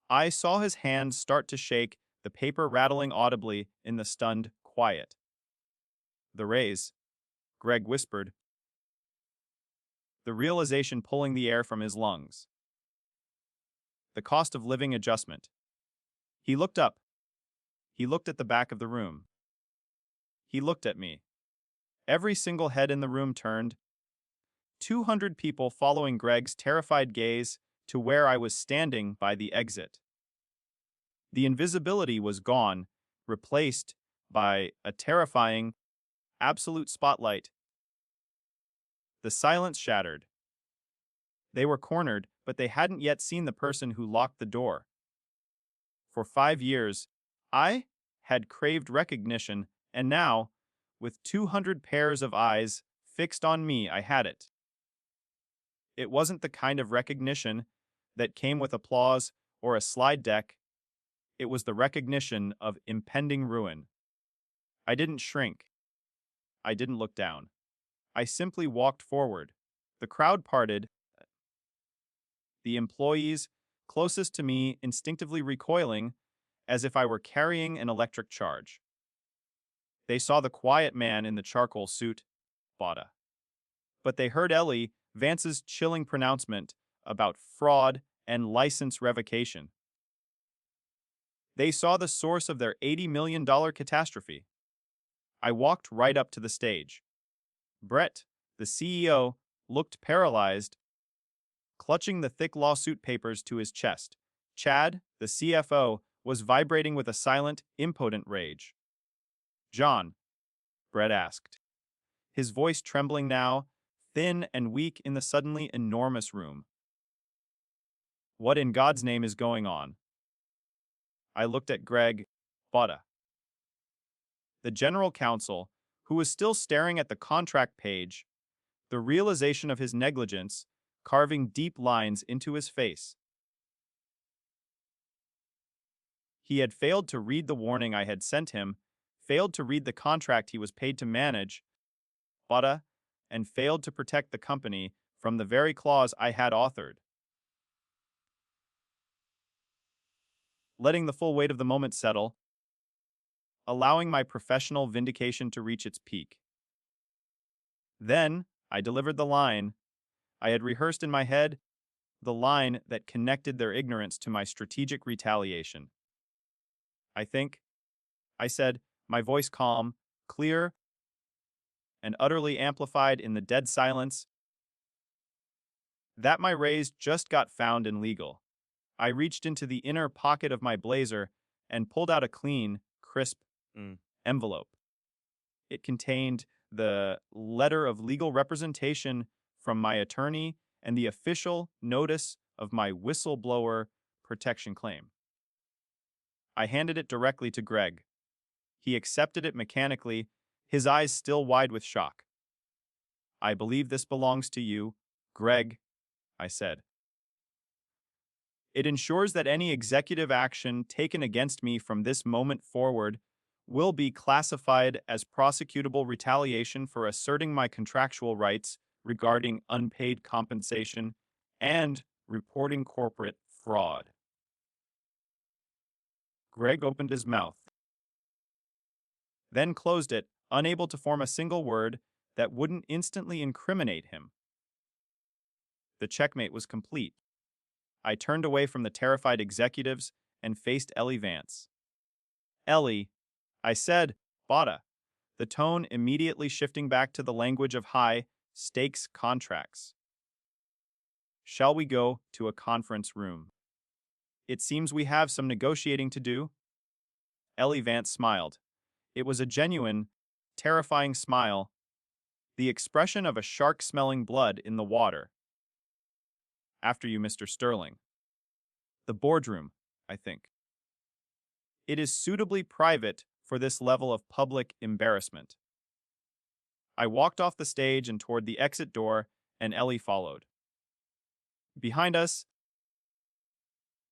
[SPEAKER 1] I saw his hands start to shake, the paper rattling audibly in the stunned quiet. The raise, Greg whispered, the realization pulling the air from his lungs. The cost of living adjustment. He looked up. He looked at the back of the room. He looked at me. Every single head in the room turned. 200 people following Greg's terrified gaze to where I was standing by the exit. The invisibility was gone, replaced by a terrifying, absolute spotlight. The silence shattered. They were cornered, but they hadn't yet seen the person who locked the door. For 5 years, I had craved recognition, and now, with 200 pairs of eyes fixed on me, I had it. It wasn't the kind of recognition that came with applause or a slide deck. It was the recognition of impending ruin. I didn't shrink. I didn't look down. I simply walked forward. The crowd parted, the employees closest to me instinctively recoiling as if I were carrying an electric charge. They saw the quiet man in the charcoal suit, Bada. But they heard Ellie Vance's chilling pronouncement about fraud and license revocation. They saw the source of their $80 million catastrophe. I walked right up to the stage. Brett, the CEO, looked paralyzed, clutching the thick lawsuit papers to his chest. Chad, the CFO, was vibrating with a silent, impotent rage. John, Brett asked, his voice trembling now, thin and weak in the suddenly enormous room. What in God's name is going on? I looked at Greg Botta, the general counsel, who was still staring at the contract page, the realization of his negligence carving deep lines into his face. He had failed to read the warning I had sent him, failed to read the contract he was paid to manage, Botta, and failed to protect the company from the very clause I had authored. Letting the full weight of the moment settle, allowing my professional vindication to reach its peak. Then, I delivered the line I had rehearsed in my head, the line that connected their ignorance to my strategic retaliation. I think, I said, my voice calm, clear, and utterly amplified in the dead silence, that my raise just got found and legal. I reached into the inner pocket of my blazer and pulled out a clean, crisp envelope. It contained the letter of legal representation from my attorney and the official notice of my whistleblower protection claim. I handed it directly to Greg. He accepted it mechanically, his eyes still wide with shock. I believe this belongs to you, Greg, I said. It ensures that any executive action taken against me from this moment forward will be classified as prosecutable retaliation for asserting my contractual rights regarding unpaid compensation and reporting corporate fraud. Greg opened his mouth, then closed it, unable to form a single word that wouldn't instantly incriminate him. The checkmate was complete. I turned away from the terrified executives and faced Ellie Vance. Ellie, I said, Botta, the tone immediately shifting back to the language of high-stakes contracts. Shall we go to a conference room? It seems we have some negotiating to do. Ellie Vance smiled. It was a genuine, terrifying smile, the expression of a shark smelling blood in the water. After you, Mr. Sterling. The boardroom, I think. It is suitably private for this level of public embarrassment. I walked off the stage and toward the exit door, and Ellie followed. Behind us,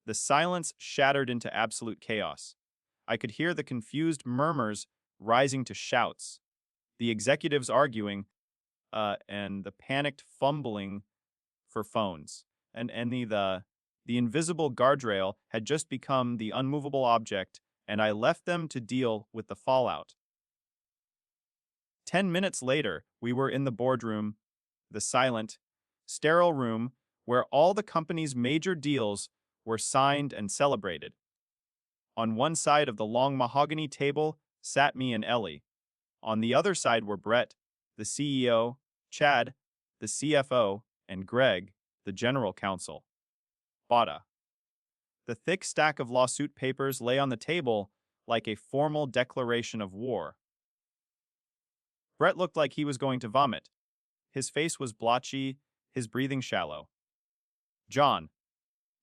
[SPEAKER 1] The silence shattered into absolute chaos. I could hear the confused murmurs rising to shouts, the executives arguing, and the panicked fumbling for phones. And the invisible guardrail had just become the unmovable object, and I left them to deal with the fallout. 10 minutes later, we were in the boardroom, the silent, sterile room where all the company's major deals were signed and celebrated. On one side of the long mahogany table sat me and Ellie. On the other side were Brett, the CEO, Chad, the CFO, and Greg, the general counsel. Bada. The thick stack of lawsuit papers lay on the table like a formal declaration of war. Brett looked like he was going to vomit. His face was blotchy, his breathing shallow. John,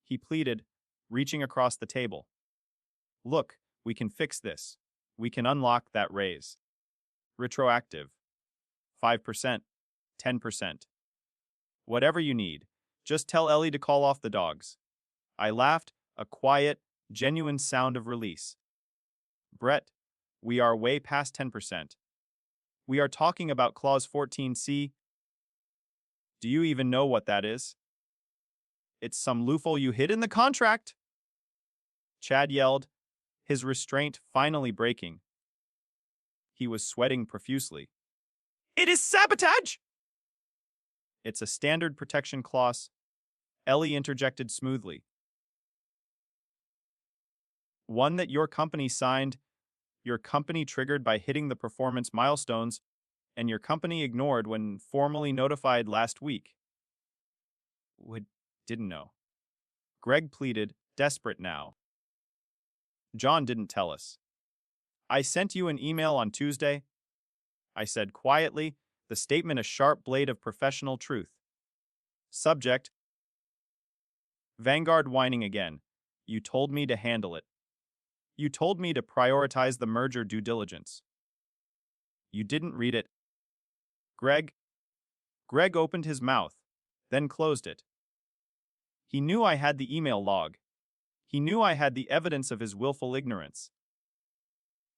[SPEAKER 1] he pleaded, reaching across the table. Look, we can fix this. We can unlock that raise. Retroactive. 5%, 10%. Whatever you need. Just tell Ellie to call off the dogs. I laughed, a quiet, genuine sound of release. Brett, we are way past 10%. We are talking about Clause 14C. Do you even know what that is? It's some loophole you hid in the contract. Chad yelled, his restraint finally breaking. He was sweating profusely. It is sabotage! It's a standard protection clause. Ellie interjected smoothly. One that your company signed, your company triggered by hitting the performance milestones, and your company ignored when formally notified last week. We didn't know. Greg pleaded, desperate now. John didn't tell us. I sent you an email on Tuesday. I said quietly, the statement a sharp blade of professional truth. Subject, Vanguard whining again. You told me to handle it. You told me to prioritize the merger due diligence. You didn't read it. Greg opened his mouth, then closed it. He knew I had the email log. He knew I had the evidence of his willful ignorance.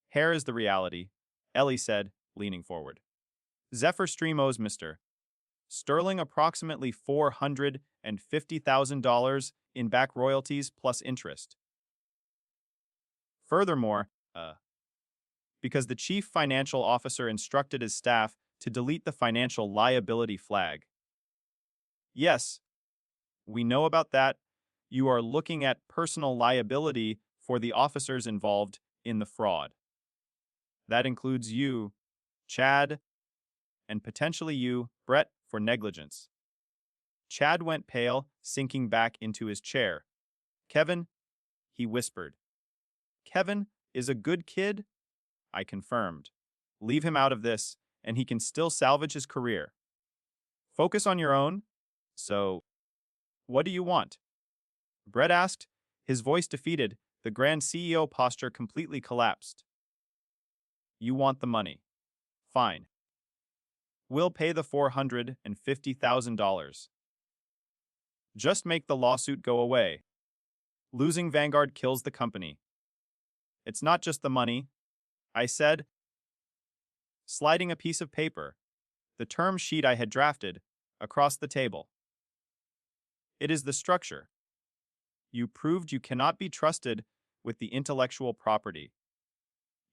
[SPEAKER 1] Here is the reality, Ellie said, leaning forward. Zephyr Stream owes Mr. Sterling approximately $450,000 in back royalties plus interest. Furthermore, because the chief financial officer instructed his staff to delete the financial liability flag. Yes, we know about that. You are looking at personal liability for the officers involved in the fraud. That includes you, Chad, and potentially you, Brett, for negligence. Chad went pale, sinking back into his chair. Kevin, he whispered. Kevin is a good kid? I confirmed. Leave him out of this, and he can still salvage his career. Focus on your own. So, what do you want? Brett asked, his voice defeated, the grand CEO posture completely collapsed. You want the money. Fine. We'll pay the $450,000. Just make the lawsuit go away. Losing Vanguard kills the company. It's not just the money, I said, sliding a piece of paper, the term sheet I had drafted, across the table. It is the structure. You proved you cannot be trusted with the intellectual property.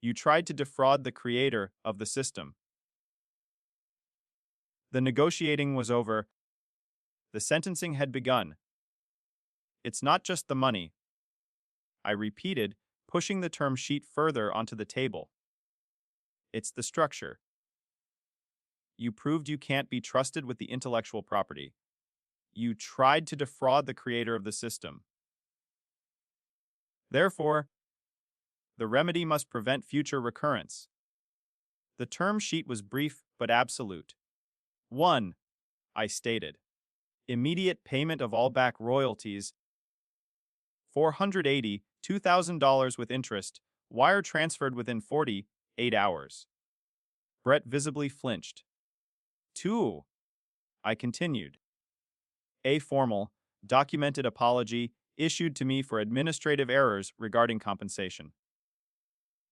[SPEAKER 1] You tried to defraud the creator of the system. The negotiating was over. The sentencing had begun. It's not just the money, I repeated, pushing the term sheet further onto the table. It's the structure. You proved you can't be trusted with the intellectual property. You tried to defraud the creator of the system. Therefore, the remedy must prevent future recurrence. The term sheet was brief but absolute. 1. I stated. Immediate payment of all back royalties, $482,000 with interest, wire transferred within 48 hours. Brett visibly flinched. 2. I continued. A formal, documented apology issued to me for administrative errors regarding compensation.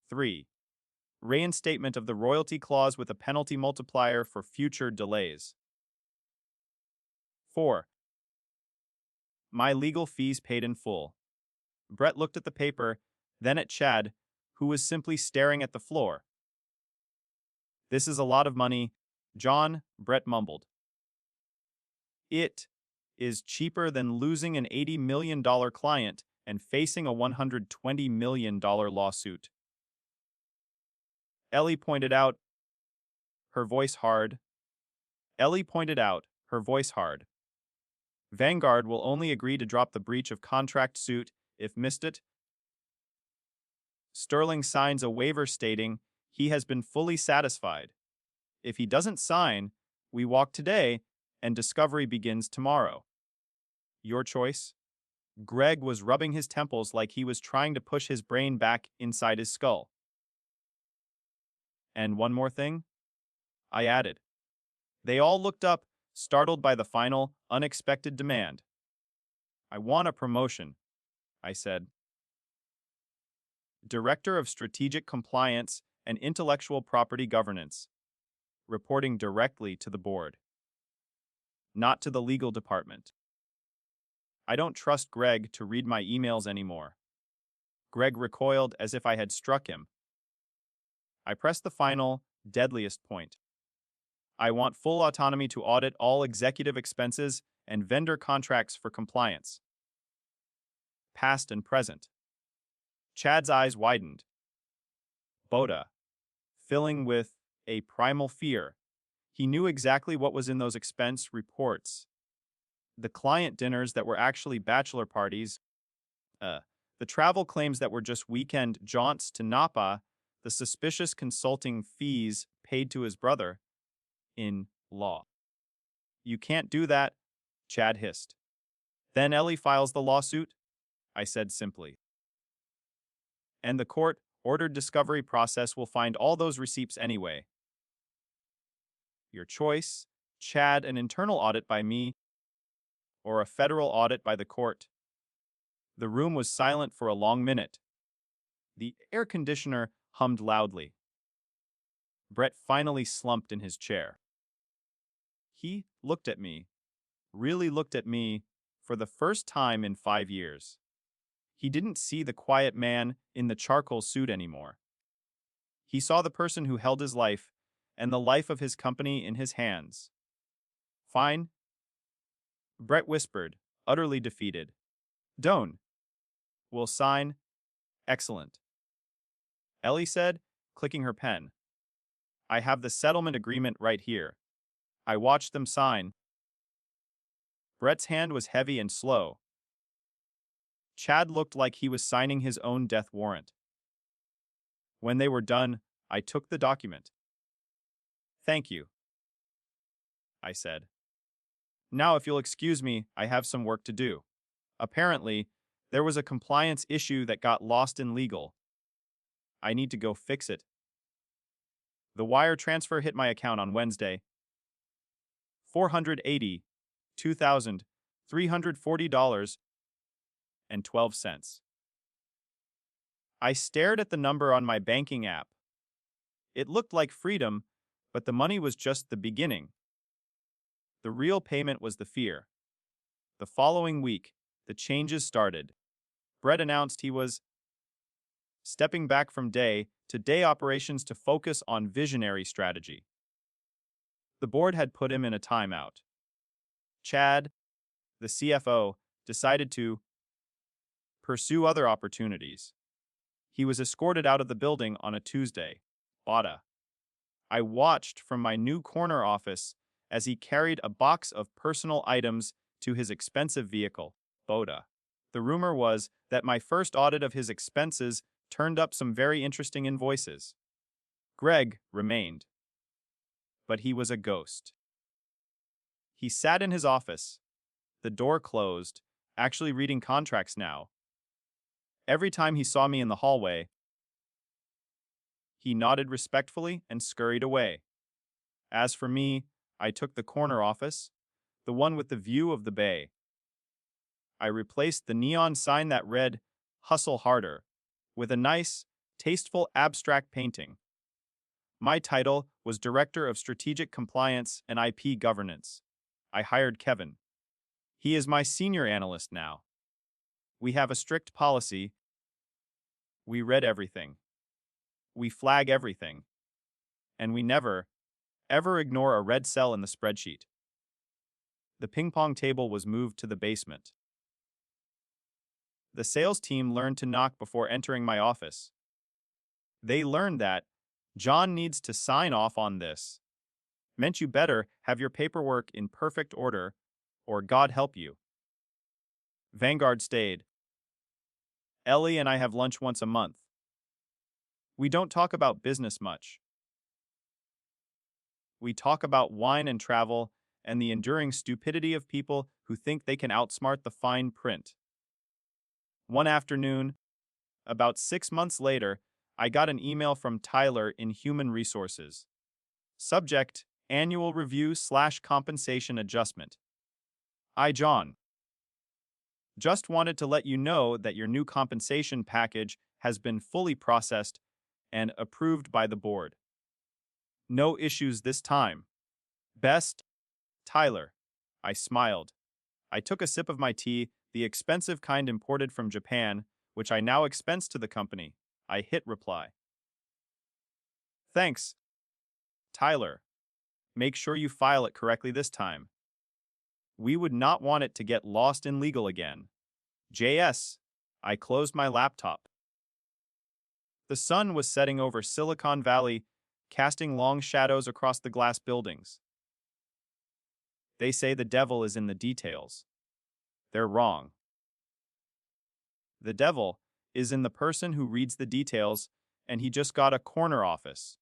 [SPEAKER 1] 3. Reinstatement of the royalty clause with a penalty multiplier for future delays. 4. My legal fees paid in full. Brett looked at the paper, then at Chad, who was simply staring at the floor. This is a lot of money, John, Brett mumbled. It is cheaper than losing an $80 million client and facing a $120 million lawsuit. Ellie pointed out, her voice hard. Vanguard will only agree to drop the breach of contract suit if missed it. Sterling signs a waiver stating he has been fully satisfied. If he doesn't sign, we walk today and discovery begins tomorrow. Your choice? Greg was rubbing his temples like he was trying to push his brain back inside his skull. And one more thing, I added. They all looked up, startled by the final, unexpected demand. I want a promotion, I said. Director of Strategic Compliance and Intellectual Property Governance, reporting directly to the board, not to the legal department. I don't trust Greg to read my emails anymore. Greg recoiled as if I had struck him. I pressed the final, deadliest point. I want full autonomy to audit all executive expenses and vendor contracts for compliance. Past and present. Chad's eyes widened. Boda, filling with a primal fear. He knew exactly what was in those expense reports. The client dinners that were actually bachelor parties, the travel claims that were just weekend jaunts to Napa, the suspicious consulting fees paid to his brother in law. You can't do that, Chad hissed. Then Ellie files the lawsuit, I said simply. And the court-ordered discovery process will find all those receipts anyway. Your choice, Chad, an internal audit by me, or a federal audit by the court. The room was silent for a long minute. The air conditioner hummed loudly. Brett finally slumped in his chair. He looked at me, really looked at me, for the first time in 5 years. He didn't see the quiet man in the charcoal suit anymore. He saw the person who held his life and the life of his company in his hands. Fine, Brett whispered, utterly defeated. Don't. We'll sign. Excellent. Ellie said, clicking her pen. I have the settlement agreement right here. I watched them sign. Brett's hand was heavy and slow. Chad looked like he was signing his own death warrant. When they were done, I took the document. Thank you, I said. Now, if you'll excuse me, I have some work to do. Apparently, there was a compliance issue that got lost in legal. I need to go fix it. The wire transfer hit my account on Wednesday. $482,340.12. I stared at the number on my banking app. It looked like freedom, but the money was just the beginning. The real payment was the fear. The following week, the changes started. Brett announced he was stepping back from day-to-day operations to focus on visionary strategy. The board had put him in a timeout. Chad, the CFO, decided to pursue other opportunities. He was escorted out of the building on a Tuesday. Boda. I watched from my new corner office as he carried a box of personal items to his expensive vehicle, Boda. The rumor was that my first audit of his expenses turned up some very interesting invoices. Greg remained, but he was a ghost. He sat in his office, the door closed, actually reading contracts now. Every time he saw me in the hallway, he nodded respectfully and scurried away. As for me, I took the corner office, the one with the view of the bay. I replaced the neon sign that read, "Hustle Harder," with a nice, tasteful abstract painting. My title was Director of Strategic Compliance and IP Governance. I hired Kevin. He is my senior analyst now. We have a strict policy. We read everything. We flag everything. And we never, ever ignore a red cell in the spreadsheet. The ping pong table was moved to the basement. The sales team learned to knock before entering my office. They learned that John needs to sign off on this. Meant you better have your paperwork in perfect order, or God help you. Vanguard stayed. Ellie and I have lunch once a month. We don't talk about business much. We talk about wine and travel and the enduring stupidity of people who think they can outsmart the fine print. One afternoon, about 6 months later, I got an email from Tyler in Human Resources. Subject, Annual Review/Compensation Adjustment. John. Just wanted to let you know that your new compensation package has been fully processed and approved by the board. No issues this time. Best, Tyler. I smiled. I took a sip of my tea, the expensive kind imported from Japan, which I now expense to the company. I hit reply. Thanks, Tyler. Make sure you file it correctly this time. We would not want it to get lost in legal again. JS. I closed my laptop. The sun was setting over Silicon Valley, casting long shadows across the glass buildings. They say the devil is in the details. They're wrong. The devil is in the person who reads the details, and he just got a corner office.